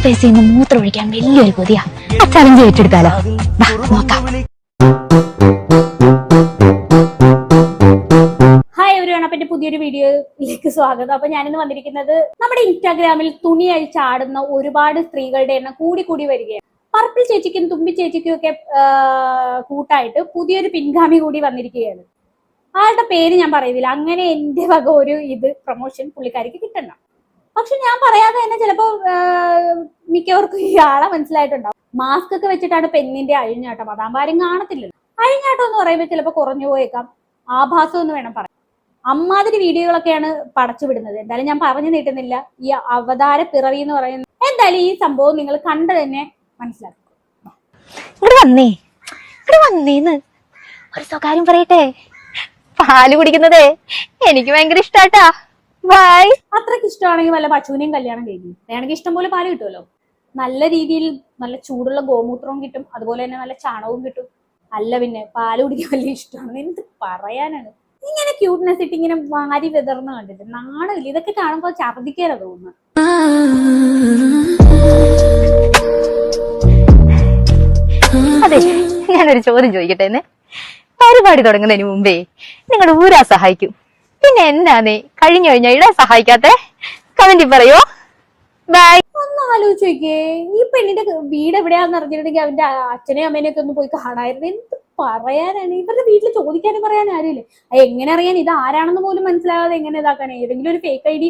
ഫേസിൽ നിന്ന് മൂത്രം ഒഴിക്കാൻ വലിയൊരു കൊതിയാ. ആ ചലഞ്ച് ഏറ്റെടുത്താലോ? നോക്കാം. ഹായ് എവരിവൺ, അപ്പൊ എന്റെ പുതിയൊരു വീഡിയോയിലേക്ക് സ്വാഗതം. അപ്പൊ ഞാനിന്ന് വന്നിരിക്കുന്നത് നമ്മുടെ ഇൻസ്റ്റാഗ്രാമിൽ തുണി അഴിച്ചാടുന്ന ഒരുപാട് സ്ത്രീകളുടെ എണ്ണം കൂടി വരികയാണ്. പർപ്പിൾ ചേച്ചിക്കും തുമ്പി ചേച്ചിക്കും ഒക്കെ കൂട്ടായിട്ട് പുതിയൊരു പിൻഗാമി കൂടി വന്നിരിക്കുകയാണ്. ആളുടെ പേര് ഞാൻ പറയുന്നില്ല. അങ്ങനെ എന്റെ വക ഒരു പ്രൊമോഷൻ പുള്ളിക്കാരിക്ക് കിട്ടണം. പക്ഷെ ഞാൻ പറയാതെ തന്നെ ചിലപ്പോ മിക്കവർക്കും ഈ ആളെ മനസ്സിലായിട്ടുണ്ടാവും. മാസ്ക് ഒക്കെ വെച്ചിട്ടാണ് പെണ്ണിന്റെ അഴിഞ്ഞാട്ടം. അതാകുമ്പോ ആരും കാണത്തില്ലല്ലോ. അഴിഞ്ഞാട്ടം എന്ന് പറയുമ്പോൾ ചിലപ്പോൾ കുറഞ്ഞു പോയേക്കാം, ആഭാസം എന്ന് വേണം പറയാം. അമ്മാതിരി വീഡിയോകളൊക്കെയാണ് പടച്ചു വിടുന്നത്. എന്തായാലും ഞാൻ പറഞ്ഞു നീട്ടുന്നില്ല. ഈ അവതാര പിറവി എന്ന് പറയുന്നത് എന്തായാലും ഈ സംഭവം നിങ്ങൾ കണ്ടു തന്നെ മനസ്സിലാക്കും. ഇവിടെ വന്നേന്ന് ഒരു സ്വകാര്യം പറയട്ടെ. പാല് കുടിക്കുന്നതേ എനിക്ക് ഭയങ്കര ഇഷ്ടാട്ടാ. ബൈ. അത്രയ്ക്ക് ഇഷ്ടമാണെങ്കിൽ വല്ല പശുവിനെയും കല്യാണം കഴിക്കും. വേണമെങ്കിൽ ഇഷ്ടം പോലെ പാല് കിട്ടുമല്ലോ. നല്ല രീതിയിൽ നല്ല ചൂടുള്ള ഗോമൂത്രവും കിട്ടും, അതുപോലെ തന്നെ നല്ല ചാണകവും കിട്ടും. അല്ല പിന്നെ പാല് കുടിക്കാൻ വലിയ ഇഷ്ടമാണ്. എന്ത് പറയാനാണ്, ഇങ്ങനെ ക്യൂട്ട്നെസ് ഇട്ട് ഇങ്ങനെ വാരി വിതർന്ന് കണ്ടിട്ട് നാണമില്ല. ഇതൊക്കെ കാണുമ്പോൾ ഛർദിക്കാനാ തോന്നുന്നു. അതെ, ഞാനൊരു ചോദ്യം ചോദിക്കട്ടെ. പരിപാടി തുടങ്ങുന്നതിന് മുമ്പേ നിങ്ങൾ ഊരാ സഹായിക്കും, പിന്നെ എന്നാന്നേ കഴിഞ്ഞു കഴിഞ്ഞാൽ ഇടാൻ സഹായിക്കാത്തെ? കമന്റിൽ പറയോ? ബൈ. ഒന്ന് ആലോചിച്ച് നോക്കിയേ, ഈ പെണ്ണിന്റെ വീട് എവിടെയാന്ന് അറിഞ്ഞിട്ടുണ്ടെങ്കിൽ അവന്റെ അച്ഛനെയും അമ്മേനെയൊക്കെ ഒന്ന് പോയി കാണായിരുന്നു. എന്ത് പറയാനാണ്, ഇവരുടെ വീട്ടിൽ ചോദിക്കാനും പറയാനും ആരുമില്ലേ? എങ്ങനെ അറിയാൻ ഇത് ആരാണെന്ന് പോലും മനസ്സിലാകാതെ എങ്ങനെ ഇതാക്കാൻ? ഏതെങ്കിലും ഒരു ഫേക്ക് ID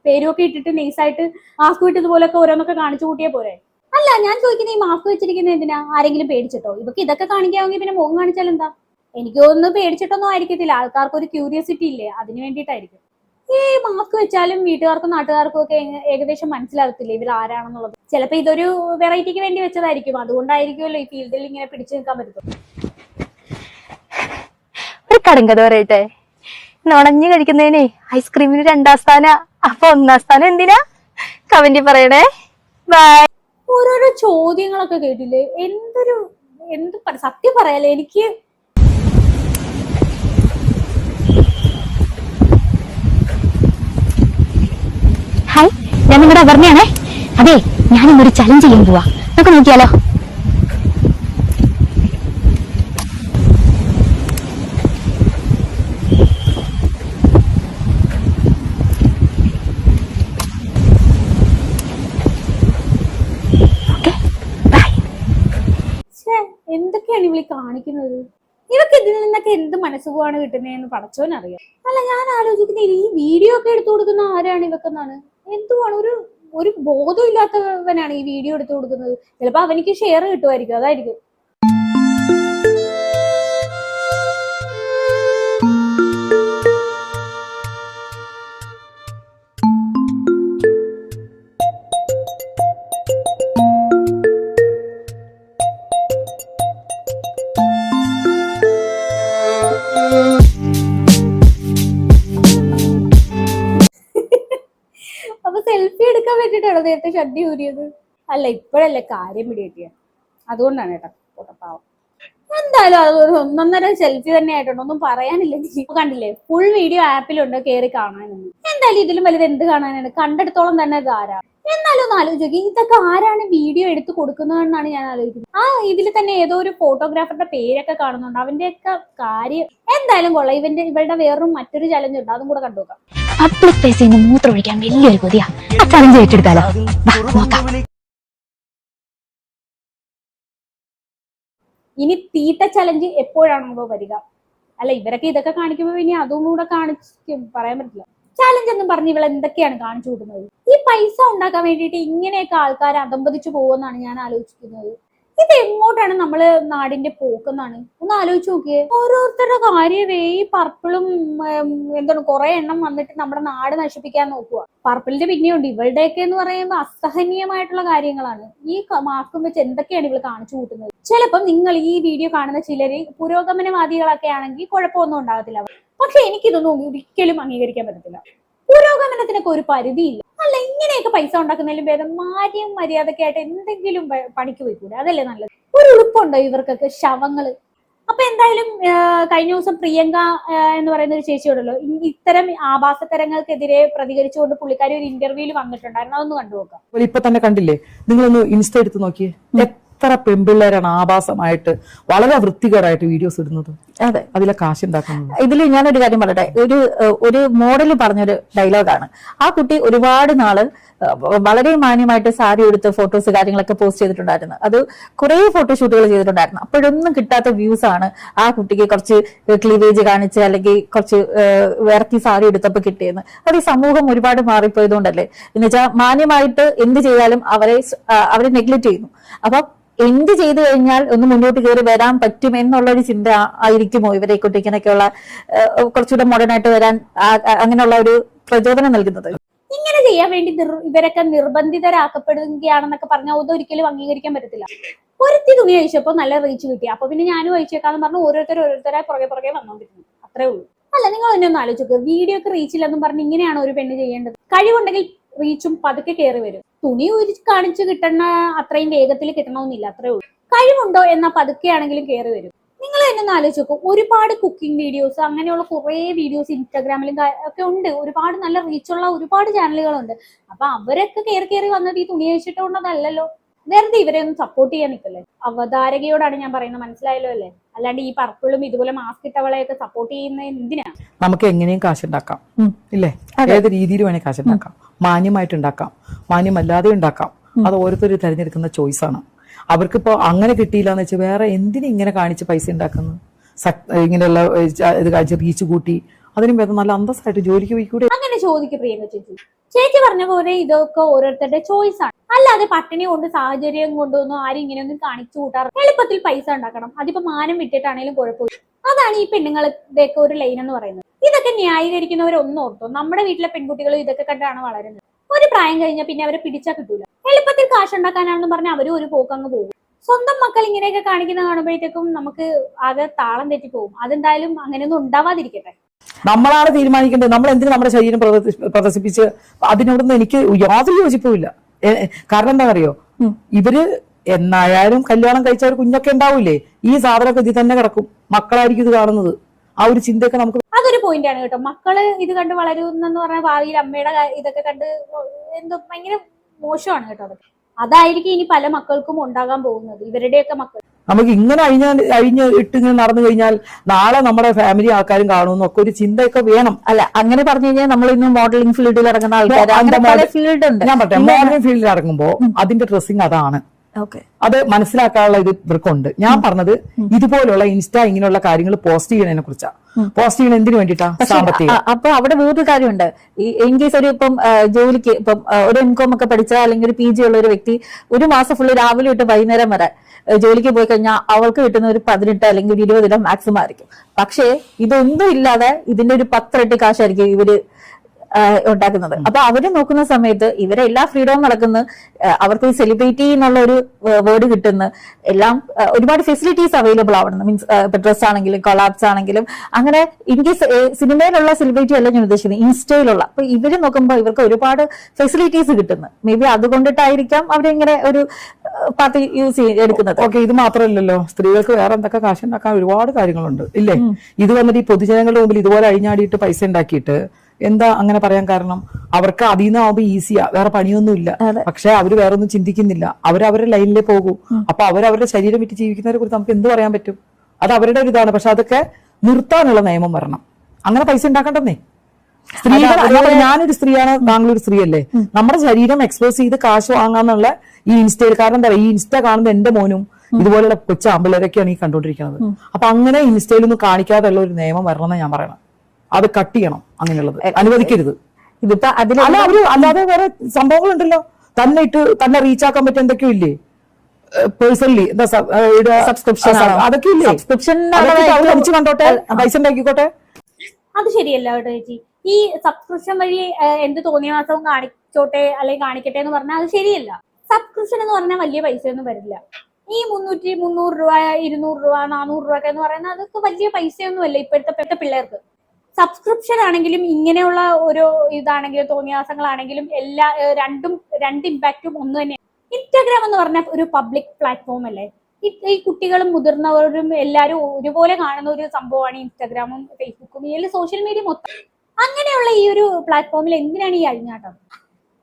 പേരും ഒക്കെ ഇട്ടിട്ട് നൈസായിട്ട് മാസ്ക് ഇട്ടതുപോലൊക്കെ ഓരോന്നൊക്കെ കാണിച്ചു കൂട്ടിയേ പോരെ? അല്ല, ഞാൻ ചോദിക്കുന്നത് ഈ മാസ്ക് വെച്ചിരിക്കുന്നത് എന്തിനാ? ആരെങ്കിലും പേടിച്ചിട്ടോ? ഇവക്ക് ഇതൊക്കെ കാണിക്കാമെങ്കിൽ പിന്നെ മുഖം കാണിച്ചാൽ എന്താ? എനിക്ക് തോന്നുന്നു പേടിച്ചിട്ടൊന്നും ആയിരിക്കത്തില്ല. ആൾക്കാർക്ക് ഒരു ക്യൂരിയോസിറ്റി ഇല്ലേ, അതിന് വേണ്ടിയിട്ടായിരിക്കും. ഈ മാസ്ക് വെച്ചാലും വീട്ടുകാർക്കും നാട്ടുകാർക്കും ഒക്കെ ഏകദേശം മനസ്സിലാകത്തില്ലേ ഇവർ ആരാണെന്നുള്ളത്? ചിലപ്പോ ഇതൊരു വെറൈറ്റിക്ക് വേണ്ടി വെച്ചതായിരിക്കും. അതുകൊണ്ടായിരിക്കുമല്ലോ ഈ ഫീൽഡിൽ ഇങ്ങനെ പിടിച്ചു നിൽക്കാൻ പറ്റും. ഒരു കടങ്കഥ പറയട്ടെ. നുണഞ്ഞു കഴിക്കുന്നതിന് ഐസ്ക്രീമിന് 2ാം സ്ഥാനം, അപ്പൊ 1ാം സ്ഥാനം എന്തിനാ? കമന്റിൽ പറയണേ. ബൈ. ഓരോരോ ചോദ്യങ്ങളൊക്കെ കേട്ടില്ലേ? സത്യം പറയാലേ, എനിക്ക് ഹായ്, ഞാൻ നിങ്ങളുടെ അവർമ്മയാണേ. അതെ, ഞാനിന്നൊരു ചലഞ്ച് ചെയ്യാൻ പോവാ. നമുക്ക് നോക്കിയാലോ? എന്തൊക്കെയാണ് ഇവളി കാണിക്കുന്നത്? ഇവക്ക് ഇതിൽ നിന്നൊക്കെ എന്ത് മനസ്സുഖമാണ് കിട്ടുന്നതെന്ന് പടച്ചോനറിയാം. അല്ല, ഞാൻ ആലോചിക്കുന്നത് ഈ വീഡിയോ ഒക്കെ എടുത്തു കൊടുക്കുന്ന ആരാണ് ഇവക്കെന്നാണ്. എന്തുവാണ്, ഒരു ബോധം ഇല്ലാത്തവനാണ് ഈ വീഡിയോ എടുത്തു കൊടുക്കുന്നത്. ചിലപ്പോ അവനിക്ക് ഷെയർ കിട്ടുമായിരിക്കും, അതായിരിക്കും. അപ്പൊ സെൽഫി എടുക്കാൻ വേണ്ടിട്ടാണോ നേരത്തെ ഷഡ്ഡി ഊരിയത്? അല്ല, ഇപ്പോഴല്ലേ കാര്യം പിടികിട്ടിയ, അതുകൊണ്ടാണ് കേട്ടോ. പാവം. എന്തായാലും അത് ഒരു 1.5 സെൽഫി തന്നെ ആയിട്ടുണ്ട്. ഒന്നും പറയാനില്ല. കണ്ടില്ലേ, ഫുൾ വീഡിയോ ആപ്പിലുണ്ട്, കേറി കാണാനൊന്നും. എന്തായാലും ഇതിലും വലുത് എന്ത് കാണാനാണ്? കണ്ടെടുത്തോളം തന്നെ ഇത് ആരാ? എന്നാലും ഒന്ന് ആലോചിക്കും, ഇതൊക്കെ ആരാണ് വീഡിയോ എടുത്ത് കൊടുക്കുന്നതെന്നാണ് ഞാൻ ആലോചിക്കുന്നത്. ഇതിൽ തന്നെ ഏതോ ഒരു ഫോട്ടോഗ്രാഫറുടെ പേരൊക്കെ കാണുന്നുണ്ട്. അവന്റെയൊക്കെ കാര്യം എന്തായാലും കൊള്ളാം. ഇവളുടെ വേറൊരു മറ്റൊരു ചലഞ്ച് ഉണ്ട്, അതും കൂടെ കണ്ടുനോക്കാം. പബ്ലിക് ഫേസിൽ നിന്ന് മൂത്രം ഒഴിക്കാൻ വലിയൊരു കൊതിയാ. ആ ചലഞ്ച് ഏറ്റെടുത്താലോ? നോക്കാം. ഇനി തീറ്റ ചലഞ്ച് എപ്പോഴാണോ വരിക? അല്ല, ഇവരൊക്കെ ഇതൊക്കെ കാണിക്കുമ്പോ ഇനി അതും കൂടെ കാണിക്കും, പറയാൻ പറ്റില്ല. ചാലഞ്ച് എന്നും പറഞ്ഞ് ഇവൾ എന്തൊക്കെയാണ് കാണിച്ചു കൂട്ടുന്നത്? ഈ പൈസ ഉണ്ടാക്കാൻ വേണ്ടിയിട്ട് ഇങ്ങനെയൊക്കെ ആൾക്കാർ അധംപതിച്ചു പോകുമെന്നാണ് ഞാൻ ആലോചിക്കുന്നത്. ഇത് എങ്ങോട്ടാണ് നമ്മള് നാടിന്റെ പോക്കെന്നാണ് ഒന്ന് ആലോചിച്ച് നോക്കിയേ. ഓരോരുത്തരുടെ കാര്യമേ ഈ പർപ്പിളും എന്താണ് കുറെ എണ്ണം വന്നിട്ട് നമ്മുടെ നാട് നശിപ്പിക്കാൻ നോക്കുക. പർപ്പിളിന്റെ പിന്നെയുണ്ട്. ഇവളുടെയൊക്കെ എന്ന് പറയുമ്പോൾ അസഹനീയമായിട്ടുള്ള കാര്യങ്ങളാണ്. ഈ മാസ്കും വെച്ച് എന്തൊക്കെയാണ് ഇവൾ കാണിച്ചു കൂട്ടുന്നത്? ചിലപ്പം നിങ്ങൾ ഈ വീഡിയോ കാണുന്ന ചിലര് പുരോഗമനവാദികളൊക്കെ ആണെങ്കിൽ കുഴപ്പമൊന്നും ഉണ്ടാകത്തില്ല. പക്ഷെ എനിക്കിതൊന്നും ഒരിക്കലും അംഗീകരിക്കാൻ പറ്റത്തില്ല. പുരോഗമനത്തിനൊക്കെ ഒരു പരിധിയില്ല. അല്ല, ഇങ്ങനെയൊക്കെ പൈസ ഉണ്ടാക്കുന്നതിലും ഭേദം മാര്യം മര്യാദക്കായിട്ട് എന്തെങ്കിലും പണിക്ക് പോയിക്കൂടെ? അതല്ലേ നല്ലത്. ഒരു ഉളുപ്പുണ്ടോ ഇവർക്കൊക്കെ? ശവങ്ങള് അപ്പൊ എന്തായാലും കഴിഞ്ഞ ദിവസം പ്രിയങ്ക എന്ന് പറയുന്ന ഒരു ചേച്ചിയോടല്ലോ ഇത്തരം ആഭാസത്തരങ്ങൾക്കെതിരെ പ്രതികരിച്ചുകൊണ്ട് പുള്ളിക്കാരി ഒരു ഇന്റർവ്യൂവിൽ വന്നിട്ടുണ്ടായിരുന്നു. അതൊന്ന് കണ്ടു നോക്കാം. ഇപ്പൊ തന്നെ കണ്ടില്ലേ, നിങ്ങളൊന്ന് ഇൻസ്റ്റ എടുത്ത് നോക്കിയേ, എത്ര പെൺപിള്ളേരാണ് ആഭാസമായിട്ട് വളരെ വൃത്തികേടായിട്ട് വീഡിയോസ് ഇടുന്നത്. അതെ, അതിലെ കാശ് ഉണ്ടാക്കുന്നത്. ഇതിൽ ഞാനൊരു കാര്യം പറയട്ടെ. ഒരു മോഡൽ പറഞ്ഞൊരു ഡയലോഗാണ്. ആ കുട്ടി ഒരുപാട് നാള് വളരെ മാന്യമായിട്ട് സാരി എടുത്ത് ഫോട്ടോസ് കാര്യങ്ങളൊക്കെ പോസ്റ്റ് ചെയ്തിട്ടുണ്ടായിരുന്നു. അത് കുറെ ഫോട്ടോഷൂട്ടുകൾ ചെയ്തിട്ടുണ്ടായിരുന്നു. അപ്പോഴൊന്നും കിട്ടാത്ത വ്യൂസ് ആണ് ആ കുട്ടിക്ക് കുറച്ച് ക്ലീവേജ് കാണിച്ച് അല്ലെങ്കിൽ കുറച്ച് ഇറക്കി സാരി എടുത്തപ്പോൾ കിട്ടിയെന്ന്. അത് ഈ സമൂഹം ഒരുപാട് മാറിപ്പോയതുകൊണ്ടല്ലേ. എന്നുവെച്ചാൽ മാന്യമായിട്ട് എന്ത് ചെയ്താലും അവരെ നെഗ്ലക്ട് ചെയ്യുന്നു. അപ്പൊ എന്ത് ചെയ്തു കഴിഞ്ഞാൽ ഒന്ന് മുന്നോട്ട് കയറി വരാൻ പറ്റും എന്നുള്ളൊരു ചിന്ത ആയിരിക്കുമോ ഇവരെ കൊണ്ട് ഇങ്ങനെയൊക്കെയുള്ള കുറച്ചുകൂടെ മോഡേൺ ആയിട്ട് വരാൻ അങ്ങനെയുള്ള ഒരു പ്രചോദനം നൽകുന്നത്? ഇങ്ങനെ ചെയ്യാൻ വേണ്ടി ഇവരൊക്കെ നിർബന്ധിതരാക്കപ്പെടുകയാണെന്നൊക്കെ പറഞ്ഞാൽ അതൊരിക്കലും അംഗീകരിക്കാൻ പറ്റത്തില്ല. ഒരുത്തി തുണി അയച്ചപ്പോ നല്ല റീച്ച് കിട്ടി, അപ്പൊ പിന്നെ ഞാനും അയച്ചേക്കാന്ന് പറഞ്ഞ് ഓരോരുത്തരായി പുറകെ വന്നോണ്ടിരുന്നു. അത്രേ ഉള്ളൂ. അല്ല, നിങ്ങൾ തന്നെ ഒന്ന് ആലോചിക്കുക. വീഡിയോക്ക് റീച്ച് ഇല്ലെന്നും പറഞ്ഞ് ഇങ്ങനെയാണ് ഒരു പെണ്ണ് ചെയ്യേണ്ടത്? കഴിവുണ്ടെങ്കിൽ റീച്ചും പതുക്കെ കയറി വരും. തുണി കാണിച്ചു കിട്ടുന്ന അത്രയും വേഗത്തിൽ കിട്ടണമെന്നില്ല, അത്രേ ഉള്ളൂ. കഴിവുണ്ടോ എന്നാ പതുക്കെയാണെങ്കിലും കയറി വരും. നിങ്ങൾ തന്നെ ഒന്ന് ആലോചിച്ച് നോക്കും. ഒരുപാട് കുക്കിംഗ് വീഡിയോസ് അങ്ങനെയുള്ള കുറെ വീഡിയോസ് ഇൻസ്റ്റാഗ്രാമിലും ഒക്കെ ഉണ്ട്. ഒരുപാട് നല്ല റീച്ചുള്ള ഒരുപാട് ചാനലുകളുണ്ട്. അപ്പൊ അവരൊക്കെ കയറി വന്നത് ഈ തുണി അയച്ചിട്ടുകൊണ്ടതല്ലല്ലോ. വെറുതെ ഇവരെ ഒന്ന് സപ്പോർട്ട് ചെയ്യാൻ നിൽക്കല്ലേ. അവതാരകയോടാണ് ഞാൻ പറയുന്നത്, മനസ്സിലായല്ലോ അല്ലേ? അല്ലാണ്ട് ഈ പർപ്പിളും ഇതുപോലെ മാസ്ക് ഇട്ടവളെയൊക്കെ സപ്പോർട്ട് ചെയ്യുന്നത് എന്തിനാ? നമുക്ക് എങ്ങനെയും കാശുണ്ടാക്കാം, ഇല്ലേ? ഏത് രീതിയിൽ വേണേൽ കാശുണ്ടാക്കാം. മാന്യമായിട്ട് ഉണ്ടാക്കാം, മാന്യമല്ലാതെ ഉണ്ടാക്കാം. അത് ഓരോരുത്തർ തിരഞ്ഞെടുക്കുന്ന ചോയ്സ് ആണ്. അവർക്കിപ്പോ അങ്ങനെ കിട്ടിയില്ല എന്ന് വെച്ചാൽ വേറെ എന്തിനും ഇങ്ങനെ കാണിച്ച് പൈസ ഉണ്ടാക്കുന്നു? ഇങ്ങനെയുള്ള ഇത് കാണിച്ച് റീച്ച് കൂട്ടി അതിനും വേദം നല്ല അന്തസ്സായിട്ട് ജോലിക്ക് പോയിക്കൂടെ? അങ്ങനെ ചോദിക്കും പ്രിയങ്ക ചേച്ചി പറഞ്ഞ പോലെ ഇതൊക്കെ ഓരോരുത്തരുടെ ചോയ്സ് ആണ്. അല്ലാതെ പട്ടിണി കൊണ്ട് സാഹചര്യം കൊണ്ടൊന്നും ആരും ഇങ്ങനെയൊന്നും കാണിച്ചു കൂട്ടാറ്. എളുപ്പത്തിൽ പൈസ ഉണ്ടാക്കണം, അതിപ്പോ മാനം വിട്ടിട്ടാണെങ്കിലും കുഴപ്പമില്ല. അതാണ് ഈ പെണ്ണുങ്ങളുടെയൊക്കെ ഒരു ലൈൻ എന്ന് പറയുന്നത്. ഇതൊക്കെ ന്യായീകരിക്കുന്നവരൊന്നും ഓർത്തോ, നമ്മുടെ വീട്ടിലെ പെൺകുട്ടികളും ഇതൊക്കെ കണ്ടാണ് വളരുന്നത്. ഒരു പ്രായം കഴിഞ്ഞാൽ പിന്നെ അവരെ പിടിച്ചാൽ കിട്ടൂല. എളുപ്പത്തിൽ കാശുണ്ടാക്കാനാണെന്ന് പറഞ്ഞാൽ അവരും ഒരു പോക്കങ്ങ് പോകും. സ്വന്തം മക്കൾ ഇങ്ങനെയൊക്കെ കാണിക്കുന്ന കാണുമ്പോഴത്തേക്കും നമുക്ക് ആകെ താളം തെറ്റി പോകും. അതെന്തായാലും അങ്ങനെയൊന്നും ഉണ്ടാവാതിരിക്കട്ടെ. നമ്മളാണ് തീരുമാനിക്കേണ്ടത്. നമ്മൾ എന്തിനു നമ്മുടെ ശരീരം പ്രദർശിപ്പിച്ച് അതിനോടൊന്നും എനിക്ക് യാതൊരു യോജിപ്പുമില്ല. കാരണം എന്താ അറിയോ, ഇവര് എന്നായാലും കല്യാണം കഴിച്ച ഒരു കുഞ്ഞൊക്കെ ഉണ്ടാവൂലേ, ഈ സാധനമൊക്കെ ഇതിൽ തന്നെ കിടക്കും. മക്കളായിരിക്കും ഇത് കാണുന്നത്. ആ ഒരു ചിന്തയൊക്കെ നമുക്ക് അതൊരു പോയിന്റ് ആണ് കേട്ടോ. മക്കള് ഇത് കണ്ട് വളരുന്നെന്ന് പറഞ്ഞാൽ ഭാവിയിൽ അമ്മയുടെ ഇതൊക്കെ കണ്ട് എന്തോ ഭയങ്കര മോശമാണ് കേട്ടോ. അതൊക്കെ അതായിരിക്കും ഇനി പല മക്കൾക്കും ഉണ്ടാകാൻ പോകുന്നത്, ഇവരുടെയൊക്കെ മക്കൾ. നമുക്ക് ഇങ്ങനെ അഴിഞ്ഞ് ഇട്ട് ഇങ്ങനെ നടന്നു കഴിഞ്ഞാൽ നാളെ നമ്മുടെ ഫാമിലി ആൾക്കാരും കാണുമെന്നൊക്കെ ഒരു ചിന്തയൊക്കെ വേണം. അല്ല, അങ്ങനെ പറഞ്ഞു കഴിഞ്ഞാൽ നമ്മൾ ഇന്ന് മോഡലിംഗ് ഫീൽഡിൽ ഇറങ്ങുന്ന ആൾക്കാർ ഫീൽഡ് ഉണ്ട്. ഞാൻ പറട്ടെ, മോഡലിംഗ് ഫീൽഡിൽ ഇറങ്ങുമ്പോൾ അതിന്റെ ഡ്രസ്സിങ് അതാണ്. അത് മനസ്സിലാക്കാനുള്ള ഇത് ഇവർക്കുണ്ട്. ഞാൻ പറഞ്ഞത് ഇതുപോലുള്ള ഇൻസ്റ്റാ ഇങ്ങനെയുള്ള കാര്യങ്ങൾ പോസ്റ്റ് ചെയ്യുന്നതിനെ കുറിച്ചാ. പോസ്റ്റ് ചെയ്യുന്നത് എന്തിനു വേണ്ടിട്ടാ? സാമ്പത്തികം. അപ്പൊ അവിടെ വേറൊരു കാര്യമുണ്ട്. ഇൻ കേസ് ഒരു ഇപ്പം ജോലിക്ക് ഇപ്പം ഒരു എംകോം ഒക്കെ പഠിച്ച അല്ലെങ്കിൽ ഒരു PG ഉള്ള ഒരു വ്യക്തി ഒരു മാസം ഫുള്ള് രാവിലെ തൊട്ട് വൈകുന്നേരം വരെ ജോലിക്ക് പോയി കഴിഞ്ഞാൽ അവൾക്ക് കിട്ടുന്ന ഒരു 18 അല്ലെങ്കിൽ ഒരു 20 മാക്സിമം ആയിരിക്കും. പക്ഷേ ഇതൊന്നും ഇല്ലാതെ ഇതിന്റെ ഒരു 10 ഇരട്ടി കാശായിരിക്കും ഇവര് ഉണ്ടാക്കുന്നത്. അപ്പൊ അവര് നോക്കുന്ന സമയത്ത് ഇവരെ എല്ലാ ഫ്രീഡവും നടക്കുന്നു, അവർക്ക് സെലിബ്രിറ്റി എന്നുള്ള ഒരു വേർഡ് കിട്ടുന്നു, എല്ലാം ഒരുപാട് ഫെസിലിറ്റീസ് അവൈലബിൾ ആവണം. മീൻസ് ഇപ്പൊ ഡ്രസ് ആണെങ്കിലും കൊളാബ്സ് ആണെങ്കിലും അങ്ങനെ. ഇൻ കേസ് സിനിമയിലുള്ള സെലിബ്രിറ്റി അല്ല ഞാൻ ഉദ്ദേശിക്കുന്നത്, ഇൻസ്റ്റയിലുള്ള. അപ്പൊ ഇവര് നോക്കുമ്പോൾ ഇവർക്ക് ഒരുപാട് ഫെസിലിറ്റീസ് കിട്ടുന്നു. മേ ബി അതുകൊണ്ടിട്ടായിരിക്കാം അവരിങ്ങനെ ഒരു പാർട്ടി എടുക്കുന്നത്. ഓക്കെ, ഇത് മാത്രമല്ലല്ലോ, സ്ത്രീകൾക്ക് വേറെ എന്തൊക്കെ കാശുണ്ടാക്കാൻ ഒരുപാട് കാര്യങ്ങളുണ്ട്, ഇല്ലേ? ഇത് വന്നിട്ട് ഈ പൊതുജനങ്ങളുടെ മുമ്പിൽ ഇതുപോലെ അഴിഞ്ഞാടിയിട്ട് പൈസ ഉണ്ടാക്കിയിട്ട് എന്താ അങ്ങനെ പറയാൻ കാരണം? അവർക്ക് അതിൽ നിന്നാവുമ്പോ ഈസിയാ, വേറെ പണിയൊന്നുമില്ല. പക്ഷെ അവര് വേറെ ഒന്നും ചിന്തിക്കുന്നില്ല. അവരവരുടെ ലൈനിലേ പോകൂ. അപ്പൊ അവരവരുടെ ശരീരം വിറ്റ് ജീവിക്കുന്നവരെ കുറിച്ച് നമുക്ക് എന്ത് പറയാൻ പറ്റും? അത് അവരുടെ ഒരു ഇതാണ്. പക്ഷെ അതൊക്കെ നിർത്താനുള്ള നിയമം വരണം. അങ്ങനെ പൈസ ഉണ്ടാക്കണ്ടെന്നേ. സ്ത്രീകൾ, ഞാനൊരു സ്ത്രീയാണ്, താങ്കളൊരു സ്ത്രീയല്ലേ? നമ്മുടെ ശരീരം എക്സ്പോസ് ചെയ്ത് കാശ് വാങ്ങാന്നുള്ള ഈ ഇൻസ്റ്റയിൽ. കാരണം എന്താ, ഈ ഇൻസ്റ്റ കാണുന്ന എന്റെ മോനും ഇതുപോലുള്ള കൊച്ചു ആമ്പിള്ളേരൊക്കെയാണ് ഈ കണ്ടുകൊണ്ടിരിക്കുന്നത്. അപ്പൊ അങ്ങനെ ഇൻസ്റ്റയിലൊന്നും കാണിക്കാതെയുള്ള ഒരു നിയമം വരണമെന്ന് ഞാൻ പറയണം. അത് കട്ട് ചെയ്യണം, അങ്ങനെയുള്ളത് അനുവദിക്കരുത്. ഇതിപ്പോ അല്ലാതെ വേറെ സംഭവങ്ങളുണ്ടല്ലോ, തന്നെ റീച്ച് ആക്കാൻ പറ്റും എന്തൊക്കെയോ ഇല്ലേ? പേഴ്സണലി എന്താ സബ്സ്ക്രിപ്ഷൻ അതൊക്കെ ഇല്ലേ? കണ്ടോട്ടെ, പൈസ ഉണ്ടാക്കിക്കോട്ടെ. അത് ശരിയല്ല കേട്ടോ ചേച്ചി. ഈ സബ്സ്ക്രിപ്ഷൻ വഴി എന്ത് തോന്നിയ മാസവും കാണിച്ചോട്ടെ അല്ലെങ്കിൽ കാണിക്കട്ടെ എന്ന് പറഞ്ഞാൽ അത് ശരിയല്ല. സബ്സ്ക്രിപ്ഷൻ എന്ന് പറഞ്ഞാൽ വലിയ പൈസയൊന്നും വരില്ല. ഈ 300 രൂപ 200 രൂപ 400 രൂപ ഒക്കെ എന്ന് പറയുന്നത് അതൊക്കെ വലിയ പൈസയൊന്നും അല്ല ഇപ്പോഴത്തെ പിള്ളേർക്ക്. സബ്സ്ക്രിപ്ഷൻ ആണെങ്കിലും ഇങ്ങനെയുള്ള ഓരോ ഇതാണെങ്കിലും തോന്നിയാസങ്ങളാണെങ്കിലും രണ്ട് ഇമ്പാക്റ്റും ഒന്ന് തന്നെയാണ്. ഇൻസ്റ്റാഗ്രാം എന്ന് പറഞ്ഞ ഒരു പബ്ലിക് പ്ലാറ്റ്ഫോം അല്ലേ? ഈ കുട്ടികളും മുതിർന്നവരും എല്ലാവരും ഒരുപോലെ കാണുന്ന ഒരു സംഭവമാണ് ഇൻസ്റ്റാഗ്രാമും ഫേസ്ബുക്കും ഈ സോഷ്യൽ മീഡിയ മൊത്തം. അങ്ങനെയുള്ള ഈ ഒരു പ്ലാറ്റ്ഫോമിൽ എന്തിനാണ് ഈ അഴിഞ്ഞാട്ടം?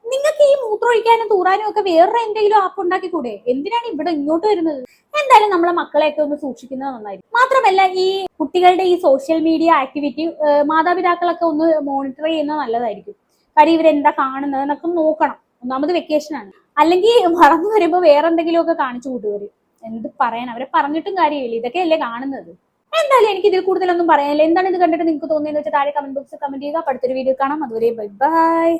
നിങ്ങൾക്ക് ഈ മൂത്രമൊഴിക്കാനും തൂറാനും ഒക്കെ വേറെ എന്തെങ്കിലും ആപ്പ് ഉണ്ടാക്കി കൂടെ? എന്തിനാണ് ഇവിടെ ഇങ്ങോട്ട് വരുന്നത്? എന്തായാലും നമ്മളെ മക്കളെയൊക്കെ ഒന്ന് സൂക്ഷിക്കുന്നത് നന്നായിരിക്കും. മാത്രമല്ല ഈ കുട്ടികളുടെ ഈ സോഷ്യൽ മീഡിയ ആക്ടിവിറ്റി മാതാപിതാക്കളൊക്കെ ഒന്ന് മോണിറ്റർ ചെയ്യുന്നത് നല്ലതായിരിക്കും. കാര്യം ഇവരെന്താ കാണുന്നത് എന്നൊക്കെ നോക്കണം. ഒന്നാമത് വെക്കേഷനാണ്. അല്ലെങ്കിൽ വളർന്നു വരുമ്പോൾ വേറെ എന്തെങ്കിലുമൊക്കെ കാണിച്ചു കൂട്ടുവരും. എന്ത് പറയാൻ, അവരെ പറഞ്ഞിട്ടും കാര്യമില്ല, ഇതൊക്കെയല്ലേ കാണുന്നത്. എന്തായാലും എനിക്ക് ഇതിൽ കൂടുതലൊന്നും പറയാനില്ല. എന്താണ് ഇത് കണ്ടിട്ട് നിങ്ങൾക്ക് തോന്നിയെന്ന് വെച്ചാൽ താഴെ കമന്റ് ബോക്സിൽ കമന്റ് ചെയ്യുക. അടുത്തൊരു വീഡിയോ കാണാം. അതുവരെ ബൈ ബൈ.